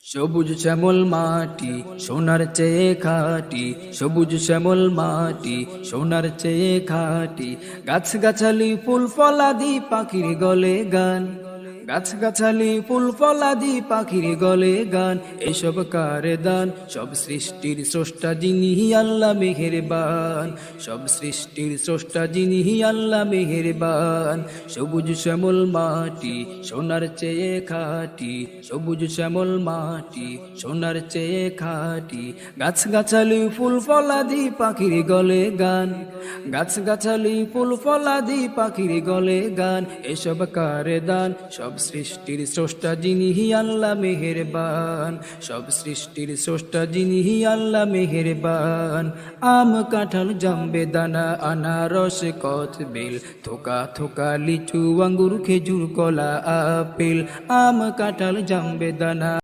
সবুজ শ্যামল মাটি সোনার চেয়ে খাঁটি, সবুজ শ্যামল মাটি সোনার চেয়ে খাঁটি। গাছ গাছালি ফুল ফলাদি পাখির গলে গান, গাছ গাছালি ফুল ফলাদি পাখির গলে গান। এসব কার দান? সব সৃষ্টির স্রষ্টা যিনি আল্লাহ মেহেরবান, সব সৃষ্টির স্রষ্টা যিনি আল্লাহ মেহেরবান। সবুজ শ্যামল মাটি সোনার চেয়ে খাঁটি, সবুজ শ্যামল মাটি সোনার চেয়ে খাঁটি। গাছ গাছালি ফুল ফলাদি পাখির গলে গান, গাছ গাছালি ফুল ফলাদি পাখির গলে গান। এসব কার দান? সব সৃষ্টির স্রষ্টা যিনি আল্লাহ মেহেরবান, সব সৃষ্টির স্রষ্টা যিনি আল্লাহ মেহেরবান। আম কাঁঠাল জাম বেদানা আনারস কদবেল, থোকা থোকা লিচু আঙ্গুর খেজুর কলা আপেল। আম কাঁঠাল জাম বেদানা